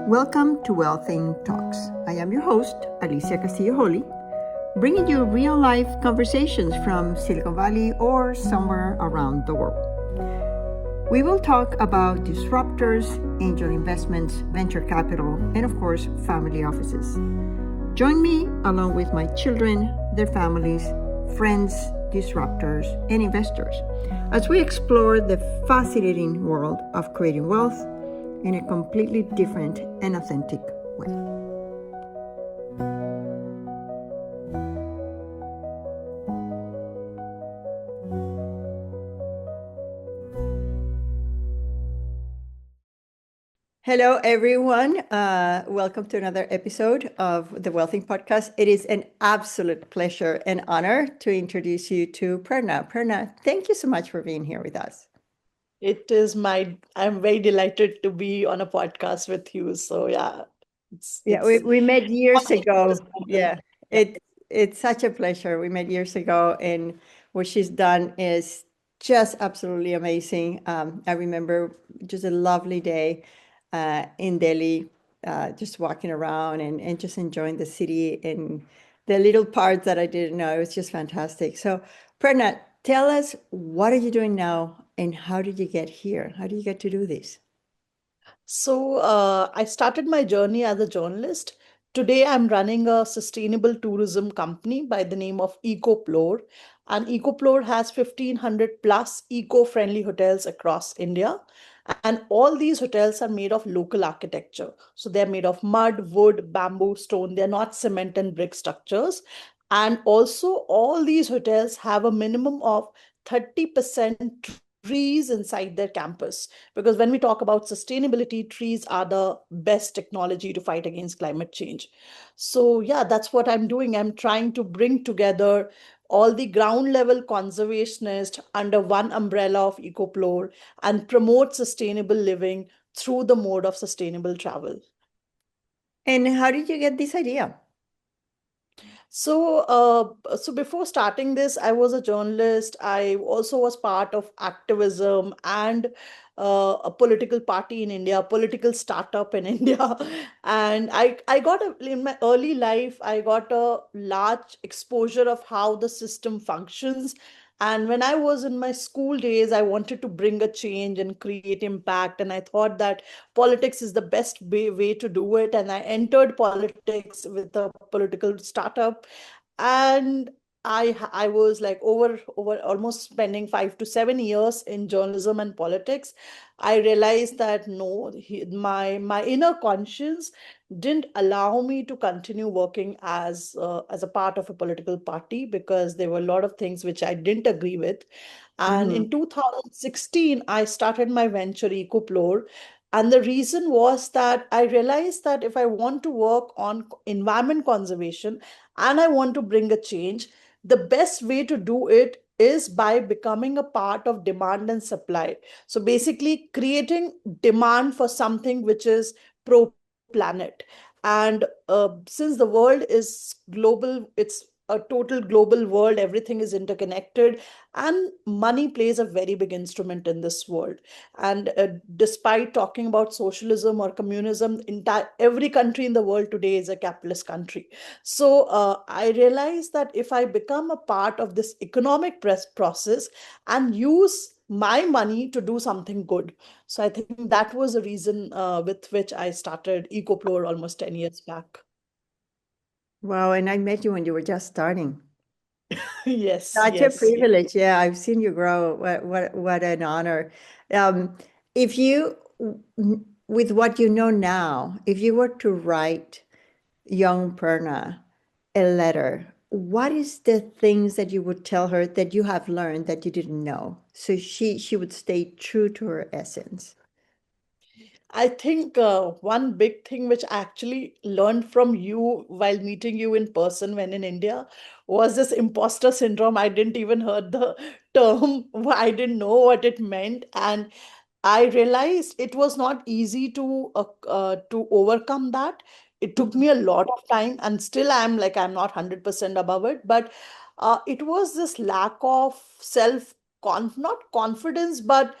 Welcome to Wealthing Talks. I am your host, Alicia Castillo Holley, bringing you real life conversations from Silicon Valley or somewhere around the world. We will talk about disruptors, angel investments, venture capital, and of course, family offices. Join me along with my children, their families, friends, disruptors, and investors as we explore the fascinating world of creating wealth in a completely different and authentic way. Hello, everyone. Welcome to another episode of the Wealthing Podcast. It is an absolute pleasure and honor to introduce you to Prerna. Prerna, thank you so much for being here with us. I'm very delighted to be on a podcast with you. So yeah, Yeah, it's we met years honor for this ago. moment. Yeah, Yeah. it's such a pleasure. We met years ago, and what she's done is just absolutely amazing. I remember just a lovely day in Delhi, just walking around and just enjoying the city and the little parts that I didn't know. It was just fantastic. So, Prerna, tell us, what are you doing now, and how did you get here? How did you get to do this? I started my journey as a journalist. Today, I'm running a sustainable tourism company by the name of Ecoplore. And Ecoplore has 1,500 plus eco-friendly hotels across India. And all these hotels are made of local architecture. So they're made of mud, wood, bamboo, stone. They're not cement and brick structures. And also, all these hotels have a minimum of 30% trees inside their campus, because when we talk about sustainability, trees are the best technology to fight against climate change. So yeah, that's what I'm doing. I'm trying to bring together all the ground level conservationists under one umbrella of Ecoplore and promote sustainable living through the mode of sustainable travel. And how did you get this idea? So before starting this, I was a journalist. I also was part of activism and a political party in India, a political startup in India. And in my early life, I got a large exposure of how the system functions. And when I was in my school days, I wanted to bring a change and create impact. And I thought that politics is the best way to do it. And I entered politics with a political startup, and I was like over almost spending 5 to 7 years in journalism and politics. I realized that no, my inner conscience didn't allow me to continue working as a part of a political party, because there were a lot of things which I didn't agree with. And Mm-hmm. in 2016, I started my venture Ecoplore. And the reason was that I realized that if I want to work on environment conservation and I want to bring a change, the best way to do it is by becoming a part of demand and supply. So basically, creating demand for something which is pro planet. And since the world is global, it's a total global world, everything is interconnected, and money plays a very big instrument in this world. And despite talking about socialism or communism, every country in the world today is a capitalist country. So I realized that if I become a part of this economic process and use my money to do something good. So I think that was the reason with which I started Ecoplore almost 10 years back. Wow, and I met you when you were just starting. Yes, Such a yes, yes. privilege. Yeah, I've seen you grow. What an honor. Um, if you, with what you know now, if you were to write young Perna a letter, what is the things that you would tell her that you have learned that you didn't know? So she would stay true to her essence. I think one big thing which I actually learned from you while meeting you in person when in India was this imposter syndrome. I didn't even heard the term. I didn't know what it meant, and I realized it was not easy to overcome that. It took Mhm. me a lot of time, and still I'm not 100% above it. But it was this lack of self not confidence, but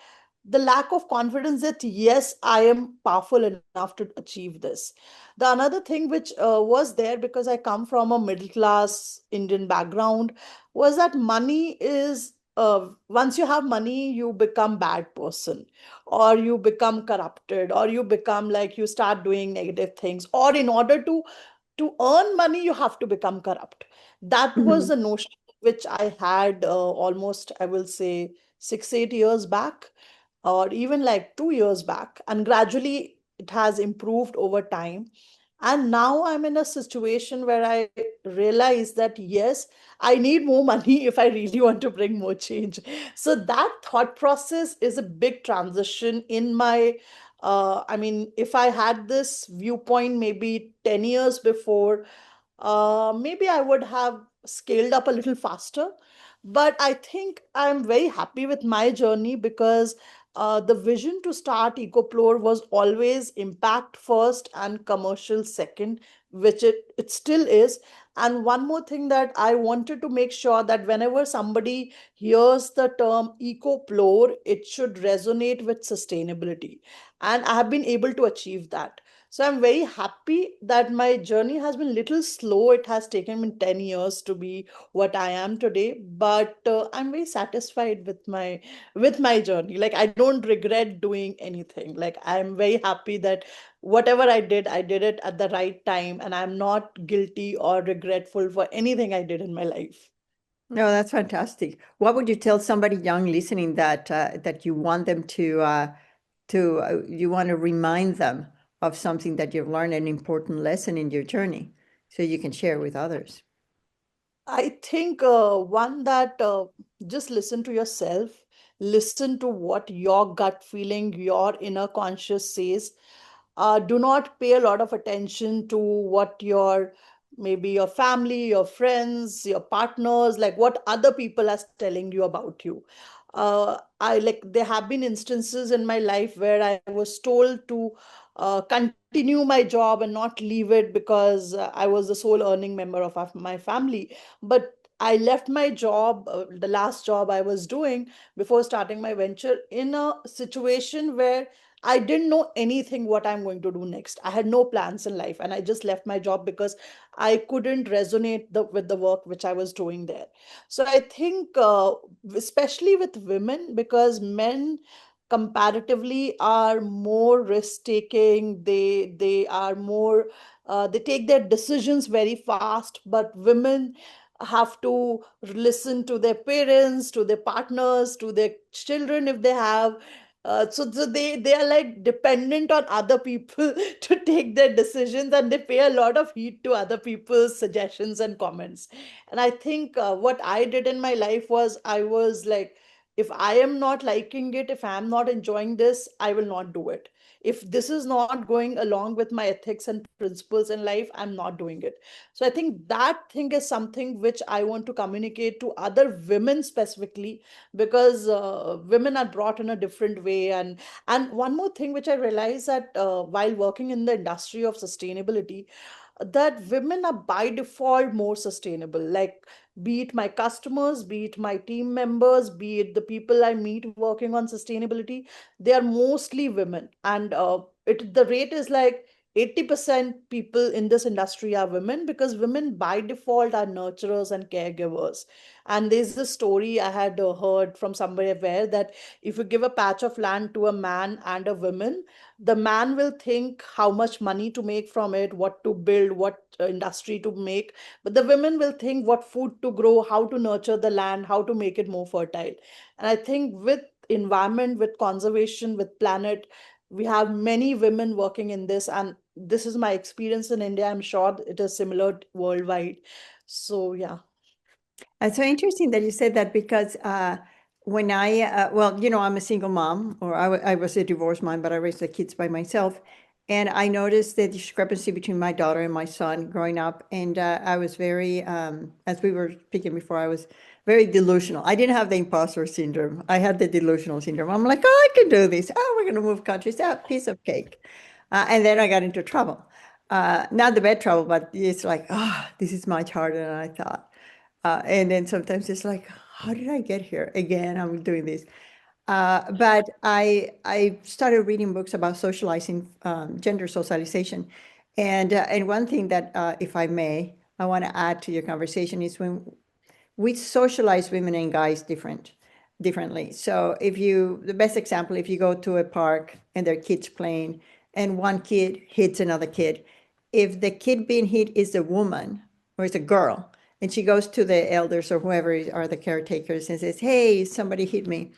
the lack of confidence that yes, I am powerful enough to achieve this. The another thing which was there, because I come from a middle class Indian background, was that money is, once you have money you become bad person, or you become corrupted, or you become like you start doing negative things, or in order to earn money you have to become corrupt. That was Mhm. the notion which I had, almost, I will say, 6 8 years back, or even like 2 years back, and gradually it has improved over time. And now I'm in a situation where I realize that yes, I need more money if I really want to bring more change. So that thought process is a big transition in my, I mean, if I had this viewpoint maybe 10 years before, maybe I would have scaled up a little faster. But I think I'm very happy with my journey, because the vision to start Ecoplore was always impact first and commercial second, which it still is. And one more thing, that I wanted to make sure that whenever somebody hears the term Ecoplore, it should resonate with sustainability. And I have been able to achieve that. So I'm very happy that my journey has been little slow. It has taken me 10 years to be what I am today, but I'm very satisfied with my journey. Like, I don't regret doing anything. Like, I'm very happy that whatever I did it at the right time, and I'm not guilty or regretful for anything I did in my life. No, that's fantastic. What would you tell somebody young listening that you want them to you want to remind them of something that you've learned, an important lesson in your journey, so you can share with others? I think one that just listen to yourself, listen to what your gut feeling, your inner conscious says. Do not pay a lot of attention to what your, maybe your family, your friends, your partners, like what other people are telling you about you. I like There have been instances in my life where I was told to continue my job and not leave it, because I was the sole earning member of my family. But I left my job, the last job I was doing before starting my venture, in a situation where I didn't know anything what I'm going to do next. I had no plans in life, and I just left my job because I couldn't resonate with the work which I was doing there. So I think, especially with women, because men comparatively are more risk taking. They are more, they take their decisions very fast, but women have to listen to their parents, to their partners, to their children if they have. So they are like dependent on other people to take their decisions, and they pay a lot of heed to other people's suggestions and comments. And I think what I did in my life was, I was like, if I am not liking it, if I am not enjoying this, I will not do it. If this is not going along with my ethics and principles in life, I'm not doing it. So I think that thing is something which I want to communicate to other women specifically, because women are brought in a different way. And one more thing which I realized, that while working in the industry of sustainability, that women are by default more sustainable. Like, be it my customers, be it my team members, be it the people I meet working on sustainability, they are mostly women. And the rate is like 80% people in this industry are women, because women by default are nurturers and caregivers. And there's this story I had heard from somewhere, where that if you give a patch of land to a man and a woman, the man will think how much money to make from it, what to build, what industry to make. But the women will think what food to grow, how to nurture the land, how to make it more fertile. And I think with environment, with conservation, with planet, we have many women working in this. And this is my experience in India. I'm sure it is similar worldwide. So, yeah. It's so interesting that you said that, because when well, I'm a single mom, or I was a divorced mom, but I raised the kids by myself. And I noticed the discrepancy between my daughter and my son growing up. And I was very, as we were speaking before, I was very delusional. I didn't have the imposter syndrome. I had the delusional syndrome. I'm like, oh, I can do this. Oh, we're going to move countries. Ah, piece of cake. And then I got into trouble. Not the bad trouble, but it's like, oh, this is much harder than I thought. And then sometimes it's like, how did I get here? Again, I'm doing this. But I started reading books about socializing, gender socialization, and one thing that, if I may, I want to add to your conversation is when we socialize women and guys differently. So the best example, if you go to a park and there are kids playing and one kid hits another kid, if the kid being hit is a woman or is a girl, and she goes to the elders or whoever are the caretakers and says, hey, somebody hit me.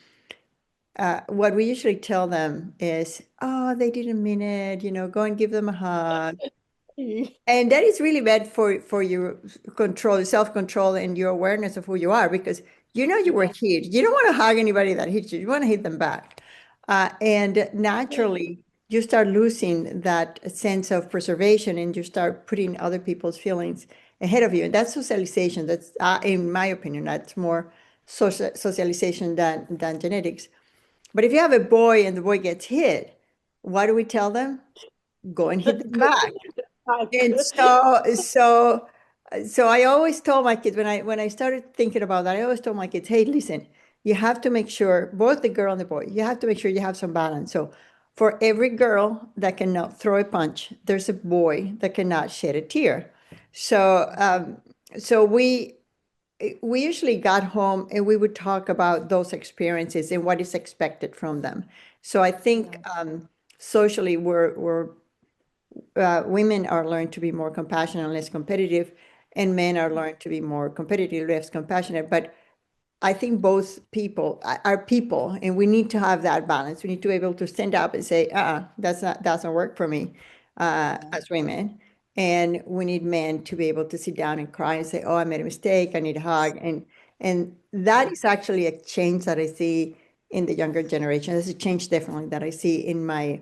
What we usually tell them is, oh, they didn't mean it, go and give them a hug. And that is really bad for your control, self-control, and your awareness of who you are, because you were Yeah. hit. You don't want to hug anybody that hits you. You want to hit them back. And naturally, you start losing that sense of preservation, and you start putting other people's feelings ahead of you. And that's socialization. That's, in my opinion, that's more socialization than genetics. But if you have a boy and the boy gets hit, what do we tell them? Go and hit them Go back. back. And so I always told my kids, when I started thinking about that, I always told my kids, hey, listen, you have to make sure, both the girl and the boy, you have to make sure you have some balance. So for every girl that cannot throw a punch, there's a boy that cannot shed a tear. So so we usually got home and we would talk about those experiences and what is expected from them. So I think, Yeah. socially, we're women are learned to be more compassionate and less competitive, and men are learned to be more competitive, less compassionate. But I think both people are people, and we need to have that balance. We need to be able to stand up and say, that's not, doesn't work for me, Yeah. as women. And we need men to be able to sit down and cry and say, oh, I made a mistake, I need a hug. And that is actually a change that I see in the younger generation. There's a change definitely that I see in my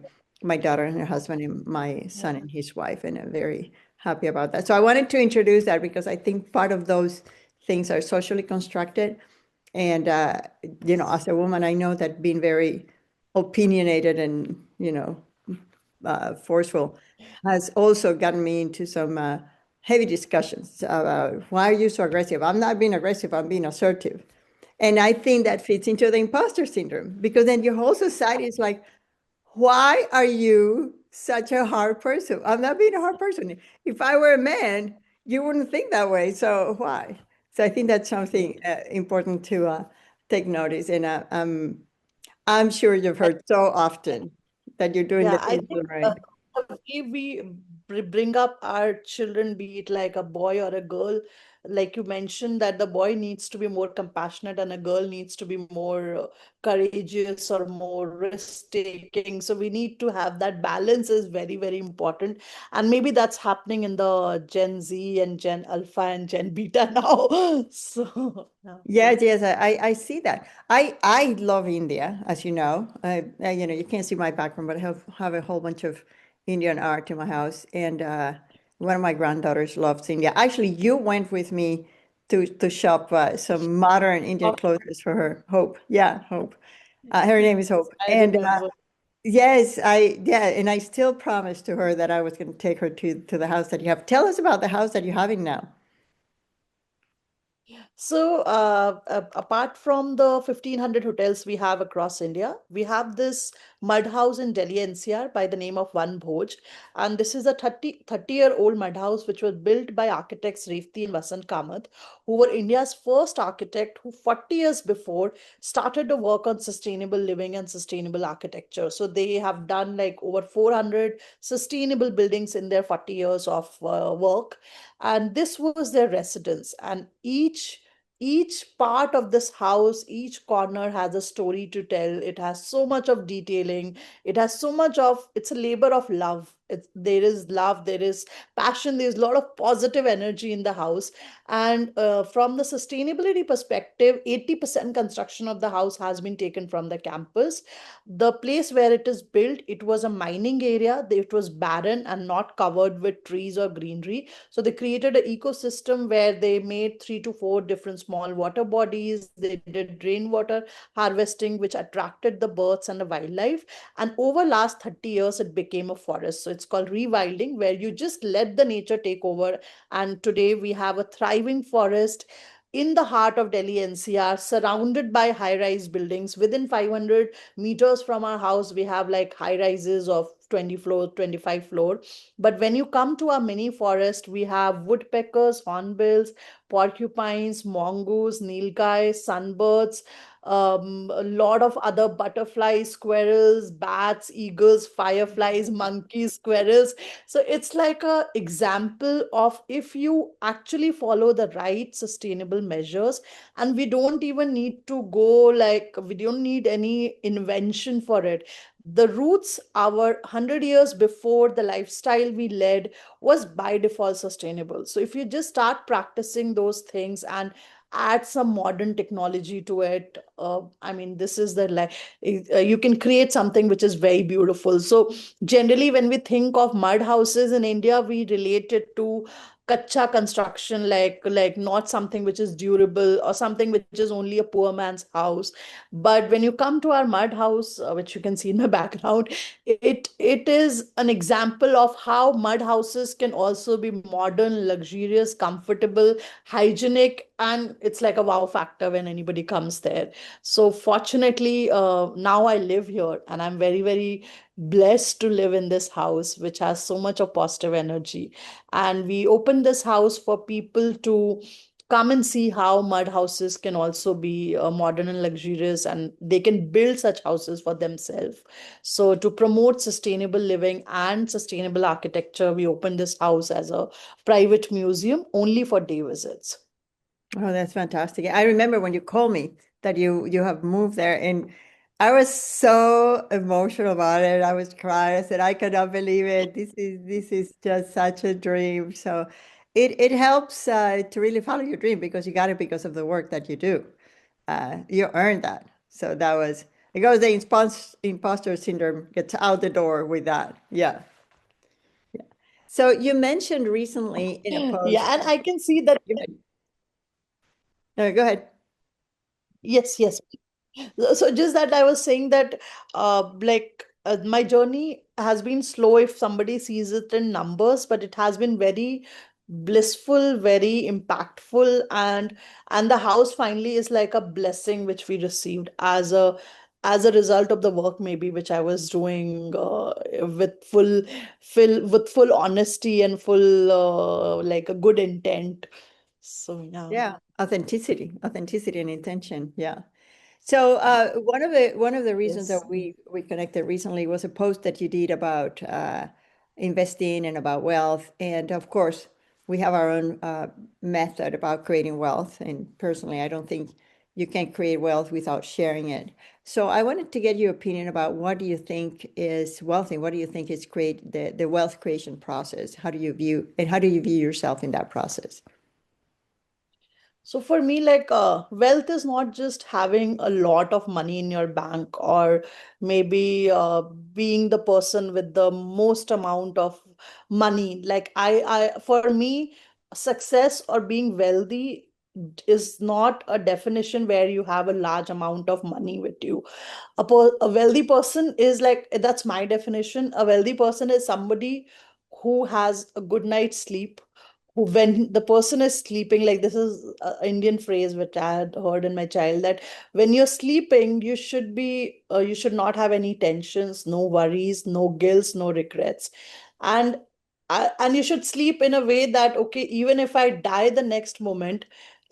daughter and her husband, and my son Yeah. and his wife, and I'm very happy about that. So I wanted to introduce that because I think part of those things are socially constructed. And, as a woman, I know that being very opinionated and, forceful has also gotten me into some heavy discussions about, why are you so aggressive? I'm not being aggressive, I'm being assertive. And I think that fits into the imposter syndrome, because then your whole society is like, why are you such a hard person? I'm not being a hard person. If I were a man, you wouldn't think that way. So why? So I think that's something important to take notice. And I'm sure you've heard so often that you're doing Yeah, the I things think right. the way we bring up our children, be it like a boy or a girl, like you mentioned, that the boy needs to be more compassionate and a girl needs to be more courageous or more risk-taking. So we need to have that balance is very, very important. And maybe that's happening in the Gen Z and Gen Alpha and Gen Beta now. So, yeah. Yes, yes, I see that. I love India, as you know. You can't see my background, but I have a whole bunch of Indian art in my house, and one of my granddaughters loves India. Actually, you went with me to shop some modern Indian clothes for her. Hope, yeah, Hope. Her name is Yes, Hope, I and remember. yes, and I still promised to her that I was going to take her to the house that you have. Tell us about the house that you're having now. So, apart from the 1,500 hotels we have across India, we have this mud house in Delhi NCR by the name of One Bhoj. And this is a 30-year-old mud house which was built by architects Revti and Vasant Kamath, who were India's first architect who 40 years before started to work on sustainable living and sustainable architecture. So, they have done like over 400 sustainable buildings in their 40 years of work, and this was their residence, and each part of this house, each corner has a story to tell. It has so much of detailing, it has so much of, it's a labor of love. There is love, there is passion, there's a lot of positive energy in the house. And from the sustainability perspective, 80% construction of the house has been taken from the campus. The place where it is built, it was a mining area, it was barren and not covered with trees or greenery. So they created an ecosystem where they made 3 to 4 different small water bodies. They did rainwater harvesting, which attracted the birds and the wildlife. And over last 30 years, it became a forest. So it's called rewilding, where you just let the nature take over. And today we have a thriving forest. in the heart of Delhi NCR, surrounded by high rise buildings. Within 500 meters from our house, we have like high rises of 20 floor, 25 floor. But when you come to our mini forest, we have woodpeckers, hornbills, porcupines, mongoose, nilgai, sunbirds, a lot of other butterflies, squirrels, bats, eagles, fireflies, monkeys, squirrels. So it's like a example of if you actually follow the right sustainable measures, and we don't even need to go like we don't need any invention for it. The roots, our 100 years before, the lifestyle we led was by default sustainable. So if you just start practicing those things and add some modern technology to it, I mean, this is the like you can create something which is very beautiful. So generally, when we think of mud houses in India, we relate it to kacha construction, like not something which is durable or something which is only a poor man's house. But when you come to our mud house, which you can see in my background, it is an example of how mud houses can also be modern, luxurious, comfortable, hygienic, and it's like a wow factor when anybody comes there. So fortunately, now I live here, and I'm very, very blessed to live in this house, which has so much of positive energy. And we opened this house for people to come and see how mud houses can also be modern and luxurious, and they can build such houses for themselves. So, to promote sustainable living and sustainable architecture, we opened this house as a private museum only for day visits. Oh, that's fantastic. I remember when you called me that you have moved there, and I was so emotional about it. I was crying. I said, I cannot believe it. This is just such a dream. So it helps to really follow your dream because you got it because of the work that you do. You earned that. So that was it goes the imposter syndrome gets out the door with that. Yeah. Yeah. So you mentioned recently in a post. Yeah, and I can see that. Go ahead. No, go ahead. Yes, yes. So just that I was saying that my journey has been slow if somebody sees it in numbers, but it has been very blissful, very impactful, and the house finally is like a blessing which we received as a result of the work maybe which I was doing with full honesty and full like a good intent. So yeah. Yeah, authenticity and intention. Yeah. So one of the reasons Yes. that we connected recently was a post that you did about investing and about wealth, and of course we have our own method about creating wealth. And personally, I don't think you can create wealth without sharing it. So I wanted to get your opinion about what do you think is wealthy? What do you think is create the wealth creation process? How do you view yourself in that process? So for me, like wealth is not just having a lot of money in your bank, or maybe being the person with the most amount of money. Like for me, success or being wealthy is not a definition where you have a large amount of money with you. A wealthy person is like, that's my definition. A wealthy person is somebody who has a good night's sleep, who when the person is sleeping, like this is an Indian phrase which I had heard in my child, that when you're sleeping you should not have any tensions, no worries, no guilt, no regrets. and and you should sleep in a way that, okay, even if I die the next moment,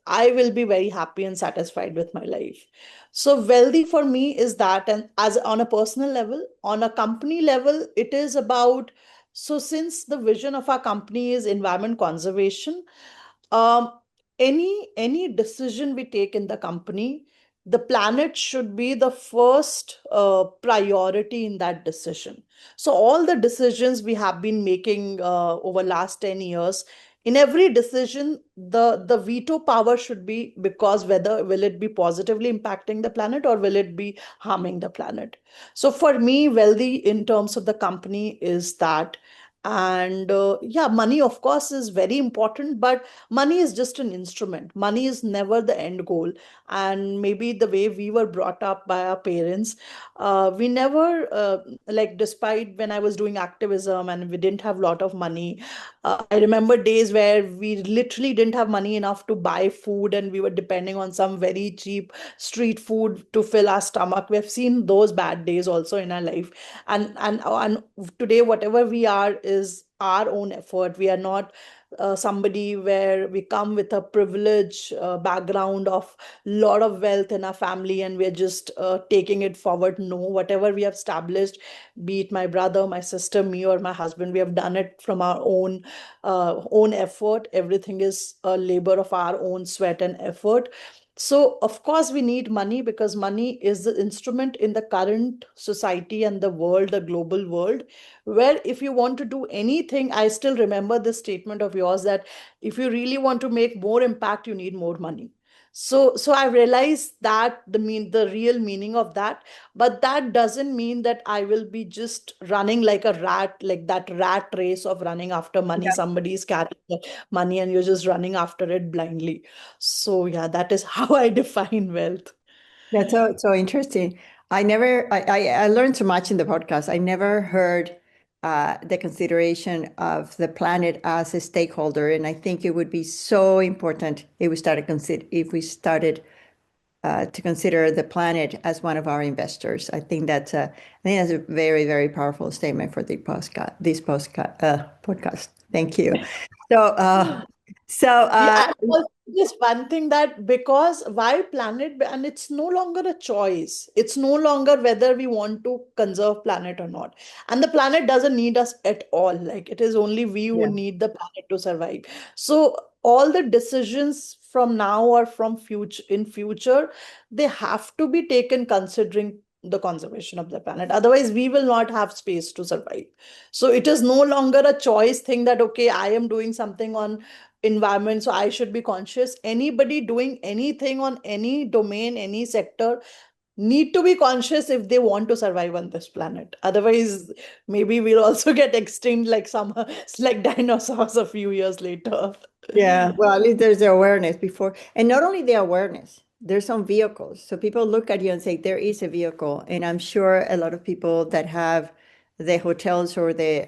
I will be very happy and satisfied with my life. So wealthy for me is that, and as on a personal level, on a company level, it is about, so since the vision of our company is environment conservation, um, any decision we take in the company, the planet should be the first priority in that decision. So all the decisions we have been making over last 10 years, in every decision, the veto power should be, because whether will it be positively impacting the planet or will it be harming the planet. So for me, wealthy in terms of the company is that. And yeah, money of course is very important, but money is just an instrument. Money is never the end goal. And maybe the way we were brought up by our parents, we never like, despite when I was doing activism and we didn't have a lot of money, I remember days where we literally didn't have money enough to buy food and we were depending on some very cheap street food to fill our stomach. We've seen those bad days also in our life. And today, whatever we are is our own effort. We are not somebody where we come with a privilege background of lot of wealth in our family and we're just taking it forward. No, whatever we have established, be it my brother, my sister, me, or my husband, we have done it from our own effort. Everything is a labor of our own sweat and effort. So of course we need money, because money is the instrument in the current society and the world, the global world, where if you want to do anything, I still remember this statement of yours that if you really want to make more impact, you need more money. So I realized that the real meaning of that. But that doesn't mean that I will be just running like a rat, like that rat race of running after money. Somebody is carrying the money and you're just running after it blindly. So yeah, that is how I define wealth. That's so interesting. I learned so much in the podcast. I never heard the consideration of the planet as a stakeholder, and I think it would be so important if we started to consider the planet as one of our investors. I think that's a very, very powerful statement for podcast. Thank you. So so Yeah, and also just one thing, that because why planet, and it's no longer a choice. It's no longer whether we want to conserve planet or not. And the planet doesn't need us at all. Like it is only we who yeah. need the planet to survive. So all the decisions from now or from future, they have to be taken considering the conservation of the planet. Otherwise, we will not have space to survive. So it is no longer a choice thing that, okay, I am doing something on environment, so I should be conscious. Anybody doing anything on any domain, any sector, need to be conscious if they want to survive on this planet. Otherwise, maybe we'll also get extinct like some like dinosaurs a few years later. Yeah, well, at least there's the awareness before, and not only the awareness, there's some vehicles. So people look at you and say, there is a vehicle. And I'm sure a lot of people that have the hotels or the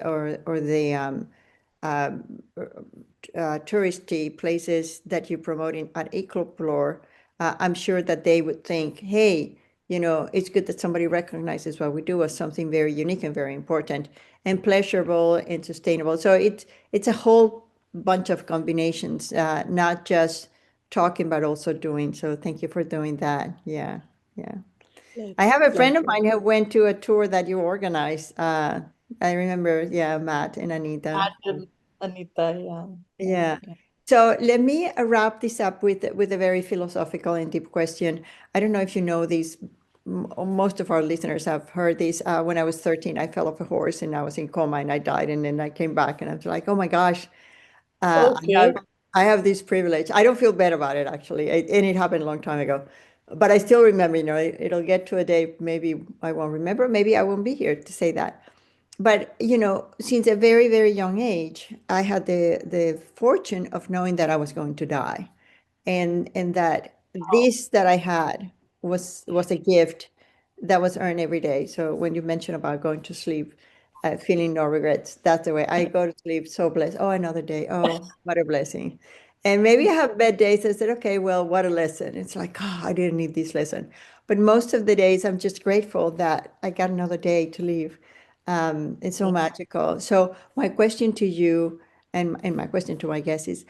touristy places that you promote at Ecoplore, I'm sure that they would think, hey, it's good that somebody recognizes what we do as something very unique and very important and pleasurable and sustainable. So it's a whole bunch of combinations, not just talking, but also doing. So thank you for doing that. Yeah, yeah. I It's have a friend of pleasure. mine who went to a tour that you organized. I remember, yeah, Matt and Anita. Adam, Anita, yeah, yeah, Yeah. yeah. So let me wrap this up with a very philosophical and deep question. I don't know if you know this. Most of our listeners have heard this. When I was 13, I fell off a horse and I was in coma and I died. And then I came back and I was like, oh my gosh, uh, I have Okay. I have this privilege. I don't feel bad about it actually, and it happened a long time ago. But I still remember. It'll get to a day maybe I won't remember. Maybe I won't be here to say that. But since a very, very young age, I had the fortune of knowing that I was going to die, and that this that I had was a gift that was earned every day. So when you mentioned about going to sleep, feeling no regrets, that's the way I go to sleep. So blessed. Oh, another day. Oh, what a blessing. And maybe I have bad days. I said, okay, well, what a lesson. It's like, oh, I didn't need this lesson. But most of the days, I'm just grateful that I got another day to live. It's so magical. So my question to you and my question to my guest is,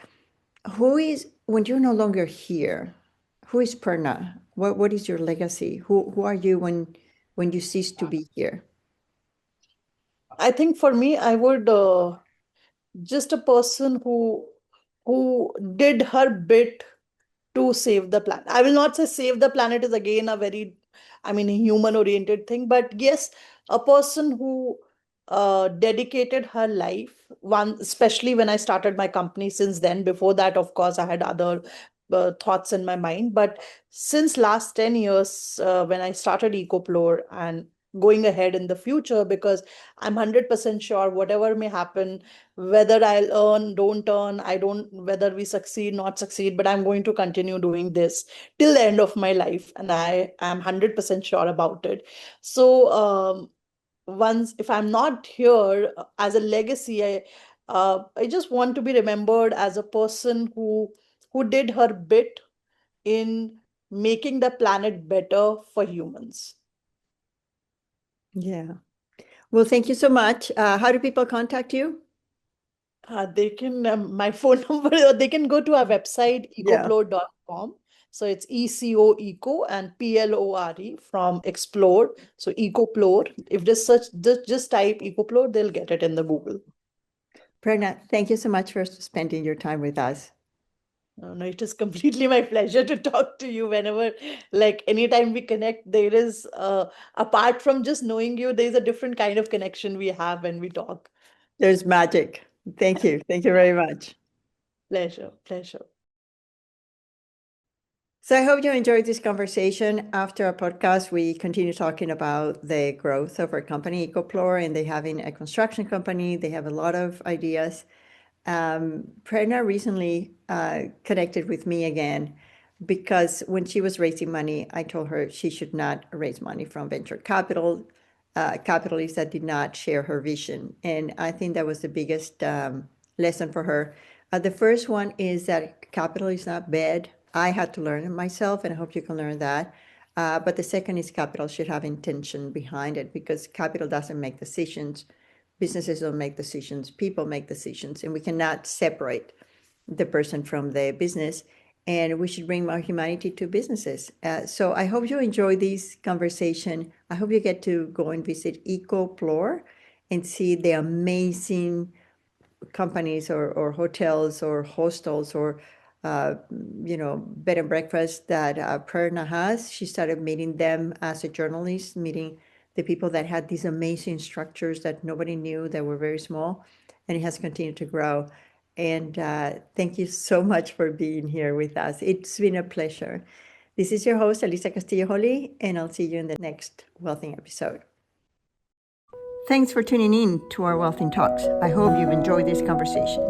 when you're no longer here, who is Perna? What is your legacy? Who are you when you cease to be here? I think for me, I would just a person who did her bit to save the planet. I will not say save the planet is again a very, I mean, a human oriented thing, but yes, a person who dedicated her life, one, especially when I started my company. Since then, before that, of course, I had other thoughts in my mind. But since last 10 years, when I started Ecoplore and going ahead in the future, because I'm 100% sure whatever may happen, whether I'll earn, don't earn, I don't, whether we succeed, not succeed, but I'm going to continue doing this till the end of my life. And I am 100% sure about it. So, once, if I'm not here as a legacy, I just want to be remembered as a person who did her bit in making the planet better for humans. Yeah. Well, thank you so much. How do people contact you? They can, my phone number, or they can go to our website, Yeah. ecoplore.com. So it's eco and plore from explore. So Ecoplore. If just type Ecoplore, they'll get it in the Google. Prerna, thank you so much for spending your time with us. No, it is completely my pleasure to talk to you whenever, like anytime we connect, there is, apart from just knowing you, there's a different kind of connection we have when we talk. There's magic. Thank you. Thank you very much. Pleasure, pleasure. So I hope you enjoyed this conversation. After our podcast, we continue talking about the growth of our company, Ecoplore, and they having a construction company. They have a lot of ideas. Prerna recently connected with me again because when she was raising money, I told her she should not raise money from venture capital capitalists that did not share her vision. And I think that was the biggest lesson for her. The first one is that capital is not bad. I had to learn it myself, and I hope you can learn that. But the second is capital should have intention behind it because capital doesn't make decisions. Businesses don't make decisions, people make decisions, and we cannot separate the person from the business. And we should bring more humanity to businesses. So I hope you enjoy this conversation. I hope you get to go and visit Ecoplore and see the amazing companies or hotels or hostels or bed and breakfast that Prerna has. She started meeting them as a journalist, meeting the people that had these amazing structures that nobody knew that were very small, and it has continued to grow. And thank you so much for being here with us. It's been a pleasure. This is your host, Alicia Castillo Holley, and I'll see you in the next Wealthing episode. Thanks for tuning in to our Wealthing Talks. I hope you've enjoyed this conversation.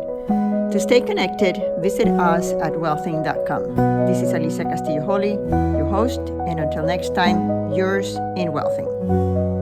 To stay connected, visit us at wealthing.com. This is Alicia Castillo Holley, your host, and until next time, yours in Wealthing.